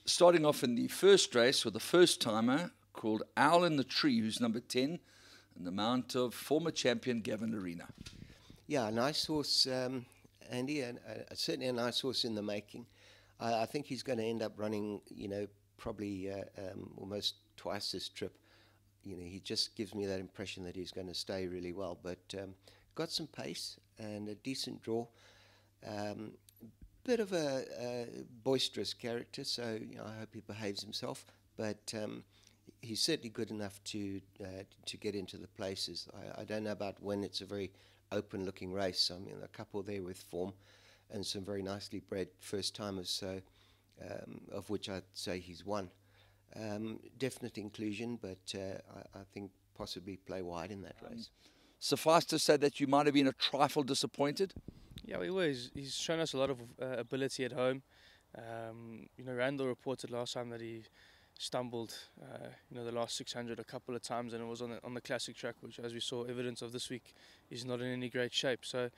Starting off in the first race with a first-timer called Owl in the Tree, who's number 10, and the mount of former champion Gavin Larena. Yeah, a nice horse, Andy, and certainly a nice horse in the making. I think he's going to end up running, probably almost twice this trip. He just gives me that impression that he's going to stay really well, but got some pace and a decent draw. Bit of a boisterous character, so I hope he behaves himself. But he's certainly good enough to get into the places. I don't know about when it's a very open-looking race. I mean, a couple there with form, and some very nicely bred first-timers. So, of which I'd say he's one. Definite inclusion, but I think possibly play wide in that race. Suffice to say that you might have been a trifle disappointed. Yeah, we were. He's shown us a lot of ability at home. Randall reported last time that he stumbled, the last 600 a couple of times, and it was on the classic track, which, as we saw evidence of this week, is not in any great shape. So,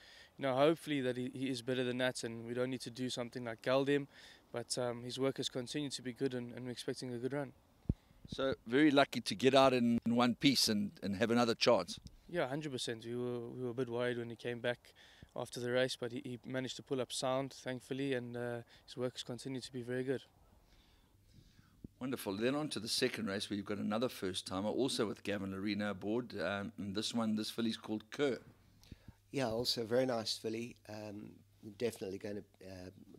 hopefully that he is better than that, and we don't need to do something like geld him. But his work has continued to be good, and we're expecting a good run. So very lucky to get out in one piece and have another chance. Yeah, 100%. We were a bit worried when he came back after the race, but he managed to pull up sound, thankfully, and his work has continued to be very good. Wonderful. Then on to the second race, where you've got another first-timer, also with Gavin Larena aboard. And this filly's called Kerr. Yeah, also a very nice filly. Definitely going to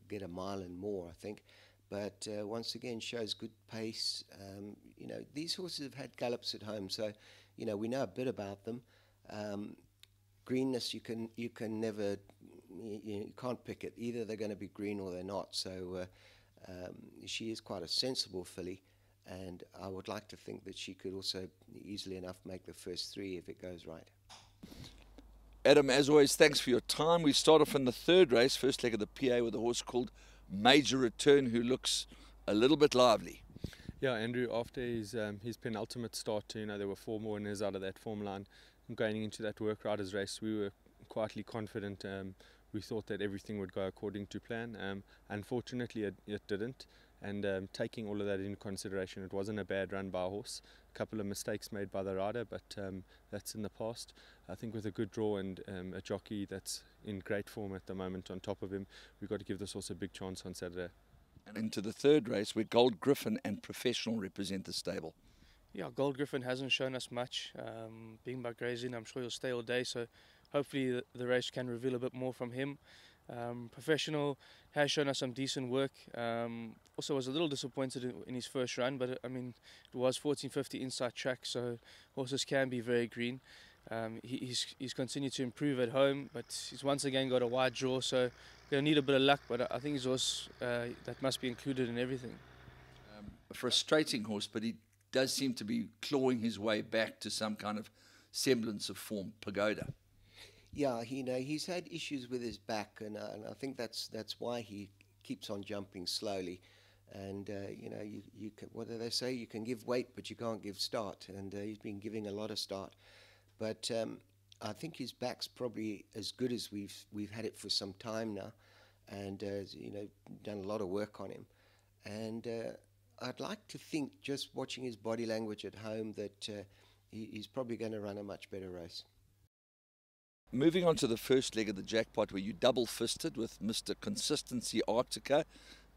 get a mile and more, I think. But once again, shows good pace. These horses have had gallops at home, so we know a bit about them. Greenness, you can never, you can't pick it. Either they're going to be green or they're not. So she is quite a sensible filly, and I would like to think that she could also easily enough make the first three if it goes right. Adam, as always, thanks for your time. We start off in the third race, first leg of the PA, with a horse called Major Return, who looks a little bit lively. Yeah, Andrew, after his penultimate start, there were 4 more winners out of that form line. Going into that work riders race, we were quietly confident. We thought that everything would go according to plan. Unfortunately, it didn't. And taking all of that into consideration, it wasn't a bad run by a horse. A couple of mistakes made by the rider, but that's in the past. I think with a good draw and a jockey that's in great form at the moment on top of him, we've got to give this horse a big chance on Saturday. And into the third race, where Gold Griffin and Professional represent the stable. Yeah, Gold Griffin hasn't shown us much. Being by grazing, I'm sure he'll stay all day, so hopefully the race can reveal a bit more from him. Professional has shown us some decent work. Also was a little disappointed in his first run, but I mean, it was 1450 inside track, so horses can be very green. He's continued to improve at home, but he's once again got a wide draw, so going to need a bit of luck, but I think he's a horse that must be included in everything. A frustrating horse, but he does seem to be clawing his way back to some kind of semblance of form. Pagoda. Yeah, he's had issues with his back, and I think that's why he keeps on jumping slowly. And you can, what do they say? You can give weight, but you can't give start. And he's been giving a lot of start. But I think his back's probably as good as we've had it for some time now, and done a lot of work on him. And I'd like to think, just watching his body language at home, that he's probably going to run a much better race. Moving on to the first leg of the Jackpot, where you double-fisted with Mr. Consistency Arctica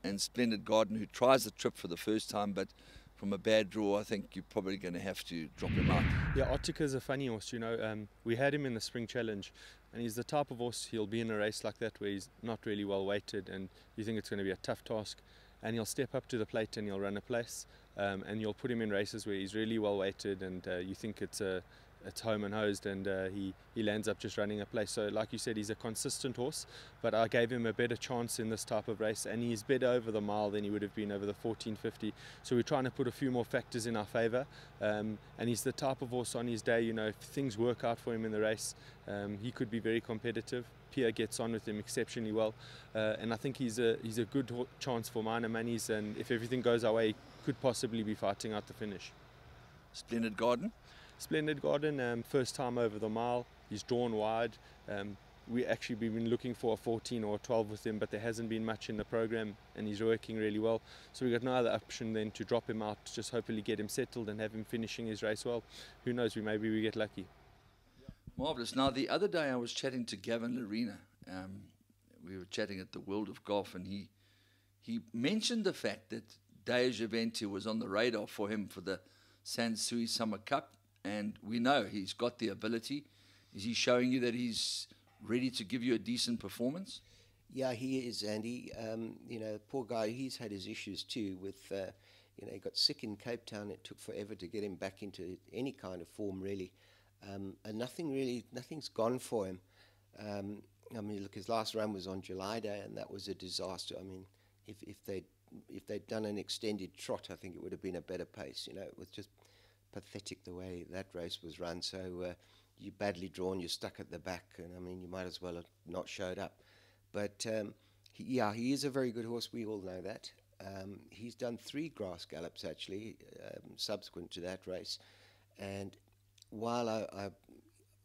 and Splendid Garden, who tries the trip for the first time, but from a bad draw, I think you're probably going to have to drop him out. Yeah, Arctica is a funny horse, we had him in the Spring Challenge, and he's the type of horse, he'll be in a race like that where he's not really well weighted, and you think it's going to be a tough task, and he'll step up to the plate and he'll run a place, and you'll put him in races where he's really well weighted, and you think it's home and hosed, and he lands up just running a place. So like you said, he's a consistent horse, but I gave him a better chance in this type of race, and he's better over the mile than he would have been over the 1450. So we're trying to put a few more factors in our favour, and he's the type of horse on his day, if things work out for him in the race, he could be very competitive. Pierre gets on with him exceptionally well, and I think he's a good chance for minor monies, and if everything goes our way, he could possibly be fighting out the finish. Splendid Garden? Splendid Garden, first time over the mile. He's drawn wide. we actually been looking for a 14 or a 12 with him, but there hasn't been much in the program, and he's working really well. So we got no other option than to drop him out, just hopefully get him settled and have him finishing his race well. Who knows, maybe we get lucky. Marvellous. Now, the other day I was chatting to Gavin Lorena. We were chatting at the World of Golf, and he mentioned the fact that Deja Vente was on the radar for him for the Sansui Summer Cup, and we know he's got the ability. Is he showing you that he's ready to give you a decent performance? Yeah, he is, Andy. You know, poor guy, he's had his issues too with, you know, he got sick in Cape Town. It took forever to get him back into any kind of form, really. And nothing's gone for him. I mean, look, his last run was on July Day, and that was a disaster. I mean, if they'd done an extended trot, I think it would have been a better pace. You know, it was just pathetic the way that race was run. So you're badly drawn, you're stuck at the back, and I mean, you might as well have not showed up. But he is a very good horse. We all know that. He's done 3 grass gallops actually, subsequent to that race. And while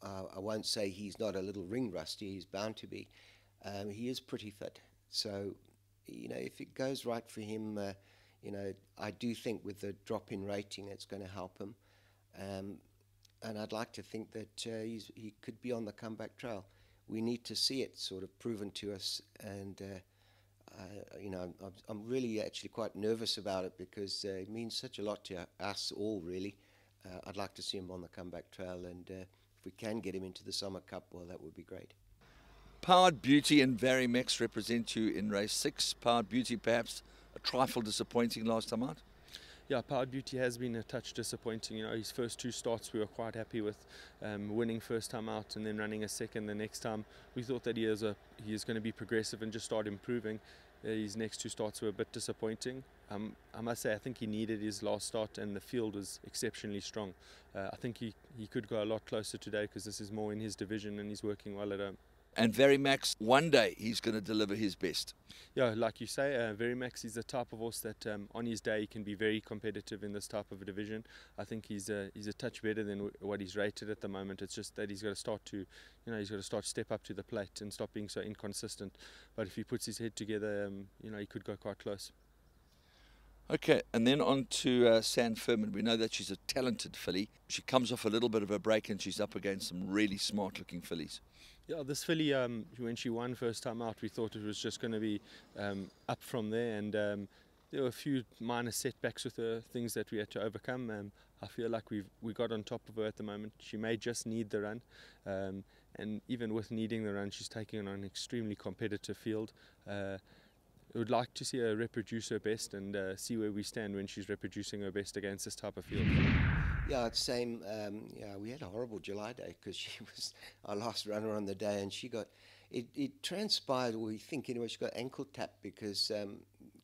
I won't say he's not a little ring rusty, he's bound to be. He is pretty fit. So, you know, if it goes right for him, you know, I do think with the drop in rating, it's going to help him. And I'd like to think that he could be on the comeback trail. We need to see it sort of proven to us, and you know, I'm really actually quite nervous about it because it means such a lot to us all, really. I'd like to see him on the comeback trail, and if we can get him into the Summer Cup, well, that would be great. Powered Beauty and Varimex represent you in race 6. Powered Beauty perhaps a trifle disappointing last time out? Yeah, Powered Beauty has been a touch disappointing. You know, his first 2 starts we were quite happy with, winning first time out and then running a second the next time. We thought that he is going to be progressive and just start improving. His next 2 starts were a bit disappointing. I must say, I think he needed his last start, and the field was exceptionally strong. I think he could go a lot closer today because this is more in his division and he's working well at home. And Varimax, one day he's going to deliver his best. Yeah, like you say, Varimax is the type of horse that on his day he can be very competitive in this type of a division. I think he's a touch better than what he's rated at the moment. It's just that he's got to start to, you know, he's got to start to step up to the plate and stop being so inconsistent. But if he puts his head together, you know, he could go quite close. Okay, and then on to San Fermin. We know that she's a talented filly. She comes off a little bit of a break and she's up against some really smart-looking fillies. Yeah, this filly, when she won first time out, we thought it was just going to be up from there, and there were a few minor setbacks with her, things that we had to overcome. I feel like we got on top of her at the moment. She may just need the run, and even with needing the run, she's taking on an extremely competitive field. I would like to see her reproduce her best and see where we stand when she's reproducing her best against this type of field. Yeah, it's same. Yeah, we had a horrible July Day because she was our last runner on the day, and she got it transpired. We think anyway she got ankle tapped because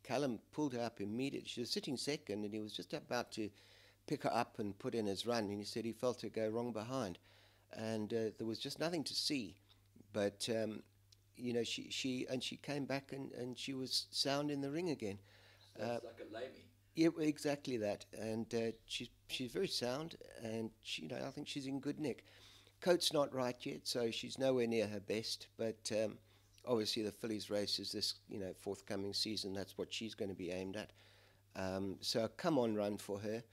Callum pulled her up immediately. She was sitting second, and he was just about to pick her up and put in his run, and he said he felt her go wrong behind, and there was just nothing to see. But you know, she came back and she was sound in the ring again. So it's like a lamey. Yeah, exactly that, and she's very sound, and she, you know, I think she's in good nick. Coat's not right yet, so she's nowhere near her best. But obviously, the fillies race is this, you know, forthcoming season. That's what she's going to be aimed at. So a come-on run for her,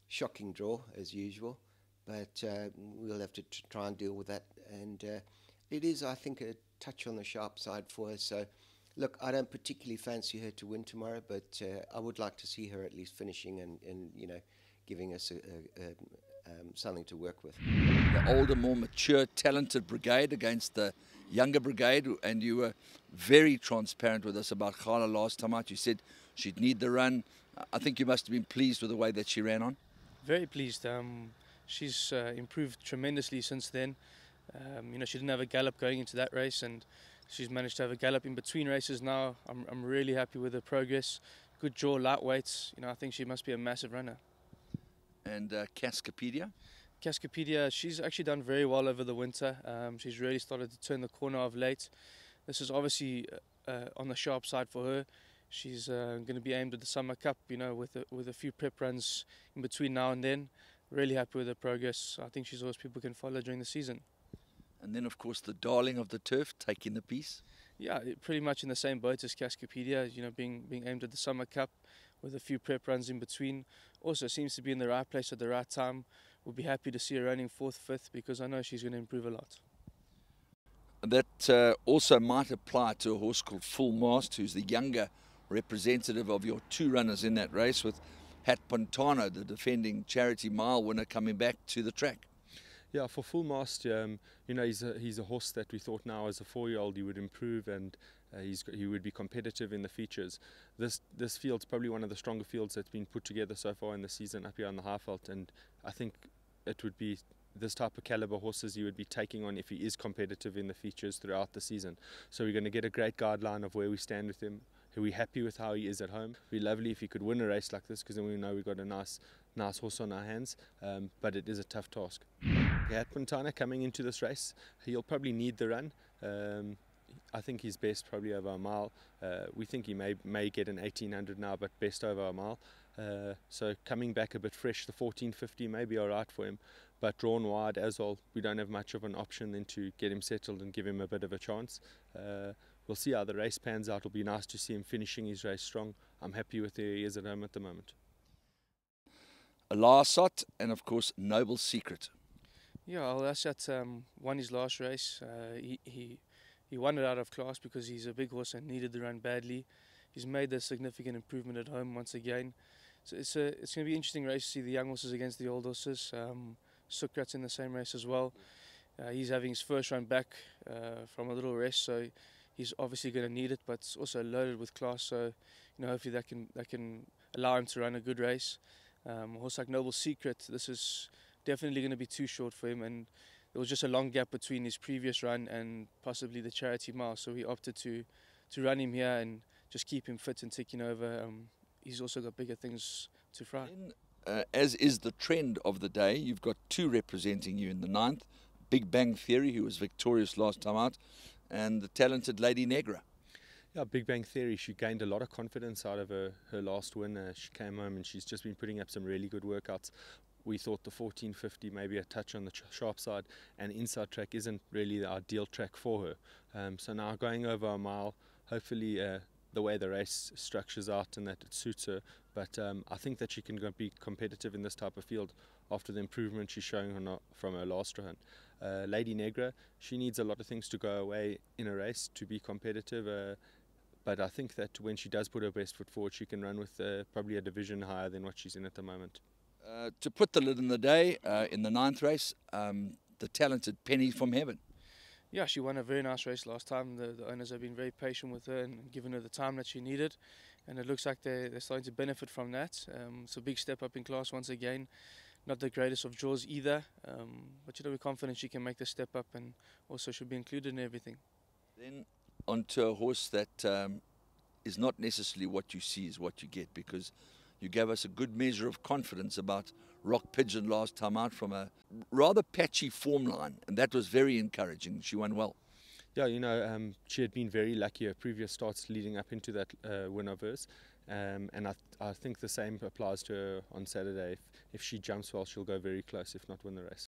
shocking draw as usual, but we'll have to try and deal with that. And it is, I think, a touch on the sharp side for her. So. Look, I don't particularly fancy her to win tomorrow, but I would like to see her at least finishing and you know, giving us something to work with. The older, more mature, talented brigade against the younger brigade, and you were very transparent with us about Khala last time out. You said she'd need the run. I think you must have been pleased with the way that she ran on. Very pleased. She's improved tremendously since then. You know, she didn't have a gallop going into that race, and she's managed to have a gallop in between races now. I'm really happy with her progress. Good draw, light weights. You know, I think she must be a massive runner. And Cascapedia? Cascapedia, she's actually done very well over the winter. She's really started to turn the corner of late. This is obviously on the sharp side for her. She's going to be aimed at the Summer Cup, you know, with a few prep runs in between now and then. Really happy with her progress. I think she's a horse people can follow during the season. And then, of course, the darling of the turf taking the piece. Yeah, pretty much in the same boat as Cascapedia, you know, being aimed at the Summer Cup with a few prep runs in between. Also seems to be in the right place at the right time. We'll be happy to see her running 4th, 5th, because I know she's going to improve a lot. That also might apply to a horse called Full Mast, who's the younger representative of your 2 runners in that race, with Hat Pontano, the defending charity mile winner, coming back to the track. Yeah, for Full Mast, you know, he's a horse that we thought now as a 4-year-old he would improve, and he would be competitive in the features. This field's probably one of the stronger fields that's been put together so far in the season up here on the Highveld, and I think it would be this type of caliber horses he would be taking on if he is competitive in the features throughout the season. So we're going to get a great guideline of where we stand with him. Are we happy with how he is at home? It'd be lovely if he could win a race like this, because then we know we've got a nice horse on our hands, but it is a tough task. Hat Pontano coming into this race, he'll probably need the run. I think he's best probably over a mile. We think he may get an 1800 now, but best over a mile. So coming back a bit fresh, the 1450 may be alright for him, but drawn wide as well, we don't have much of an option than to get him settled and give him a bit of a chance. We'll see how the race pans out. It'll be nice to see him finishing his race strong. I'm happy with where he is at home at the moment. Alasot and, of course, Noble Secret. Yeah, Alasot won his last race. He won it out of class because he's a big horse and needed the run badly. He's made a significant improvement at home once again. So it's going to be an interesting race to see the young horses against the old horses. Sukrat's in the same race as well. He's having his first run back from a little rest, so he's obviously going to need it, but it's also loaded with class, so you know, hopefully that can allow him to run a good race. A horse like Noble Secret, this is definitely going to be too short for him, and there was just a long gap between his previous run and possibly the charity mile, so we opted to run him here and just keep him fit and ticking over. He's also got bigger things to fry. As is the trend of the day, you've got 2 representing you in the 9th, Big Bang Theory, who was victorious last time out, and the talented Lady Negra. Yeah, Big Bang Theory, she gained a lot of confidence out of her last win. She came home and she's just been putting up some really good workouts. We thought the 1450 maybe a touch on the sharp side, and inside track isn't really the ideal track for her. So now going over a mile, hopefully the way the race structures out and that it suits her. But I think that she can be competitive in this type of field after the improvement she's showing from her last run. Lady Negra, she needs a lot of things to go away in a race to be competitive. But I think that when she does put her best foot forward, she can run with probably a division higher than what she's in at the moment. To put the lid in the day, in the 9th race, the talented Penny from Heaven. Yeah, she won a very nice race last time. The owners have been very patient with her and given her the time that she needed, and it looks like they're starting to benefit from that. It's a big step up in class once again. Not the greatest of draws either, but you know, we're confident she can make the step up and also should be included in everything. Then onto a horse that is not necessarily what you see is what you get, because you gave us a good measure of confidence about Rock Pigeon last time out from a rather patchy form line, and that was very encouraging. She won well. Yeah, you know, she had been very lucky her previous starts leading up into that win of hers, and I think the same applies to her on Saturday. If she jumps well, she'll go very close, if not win the race.